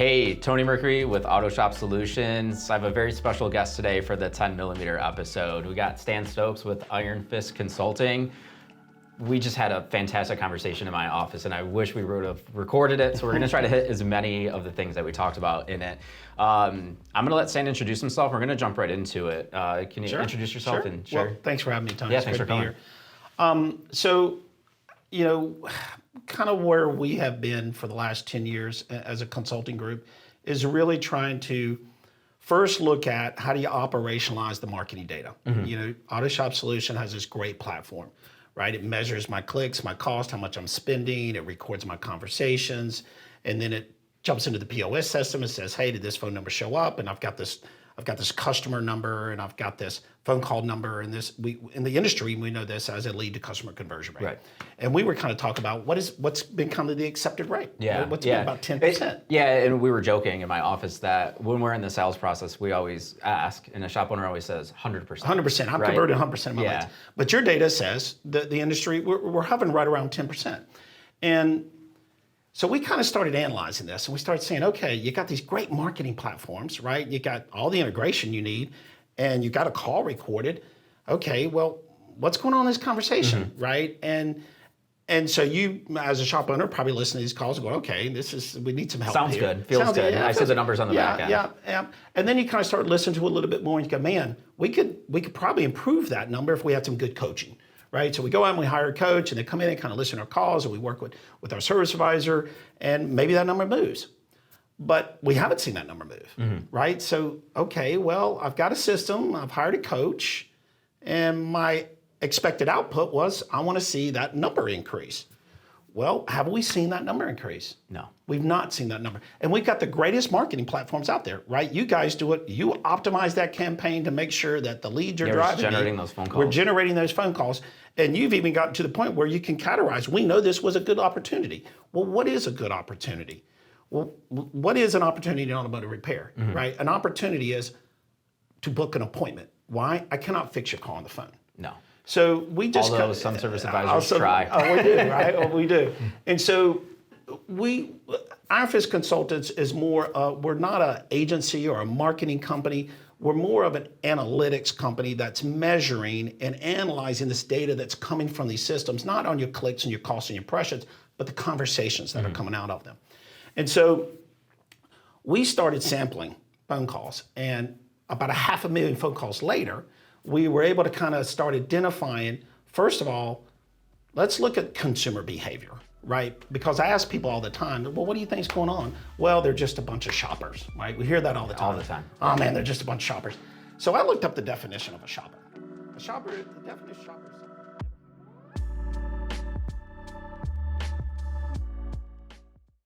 Hey, Tony Mercury with Autoshop Solutions. I have a very special guest today for the 10mm episode. We got Stan Stokes with Iron Fist Consulting. We just had a fantastic conversation in my office, and I wish we would have recorded it, so we're gonna try to hit as many of the things that we talked about in it. I'm gonna let Stan introduce himself. We're gonna jump right into it. Can you introduce yourself and share? Well, thanks for having me, Tony. Yeah, it's thanks for great coming. to be here. Kind of where we have been for the last 10 years as a consulting group is really trying to first look at how do you operationalize the marketing data. Autoshop Solution has this great platform, right? It measures my clicks, my cost, how much I'm spending, it records my conversations, and then it jumps into the POS system and says, hey, did this phone number show up? And I've got this customer number, and I've got this phone call number, and in the industry we know this as a lead to customer conversion rate. Right. And we were kind of talking about what's been kind of the accepted rate. Yeah. What's been about 10%. And we were joking in my office that when we're in the sales process, we always ask, and a shop owner always says 100%. 100%. I'm right? converting 100% of my leads. But your data says that the industry, we're hovering right around 10%. And so we kind of started analyzing this, and we started saying, okay, you got these great marketing platforms, right? You got all the integration you need, and you got a call recorded. Okay, well, what's going on in this conversation, right? And so you, as a shop owner, probably listen to these calls and go, okay, we need some help Sounds here. good, feels good. I see the numbers on the back end. Yeah. And then you kind of start listening to it a little bit more, and you go, man, we could probably improve that number if we had some good coaching. Right, so we go out and we hire a coach, and they come in and kind of listen to our calls, and we work with our service advisor, and maybe that number moves. But we haven't seen that number move, right? So, okay, well, I've got a system, I've hired a coach, and my expected output was I want to see that number increase. Well, have we seen that number increase? No. We've not seen that number. And we've got the greatest marketing platforms out there, right? You guys do it. You optimize that campaign to make sure that the leads you're driving. Generating those phone calls. We're generating those phone calls. And you've even gotten to the point where you can categorize. We know this was a good opportunity. Well, what is a good opportunity? Well, what is an opportunity in automotive repair, right? An opportunity is to book an appointment. Why? I cannot fix your call on the phone. No. So we just although some service advisors try. Oh, we do, right? Oh, we do. And so Iron Fist Consultants is more, we're not an agency or a marketing company. We're more of an analytics company that's measuring and analyzing this data that's coming from these systems, not on your clicks and your costs and your impressions, but the conversations that are coming out of them. And so we started sampling phone calls, and about 500,000 phone calls later, we were able to kind of start identifying, first of all, let's look at consumer behavior, right? Because I ask people all the time, well, what do you think is going on? Well, they're just a bunch of shoppers, right? We hear that all the time. All the time. Oh man, they're just a bunch of shoppers. So I looked up the definition of a shopper. The definition of shopper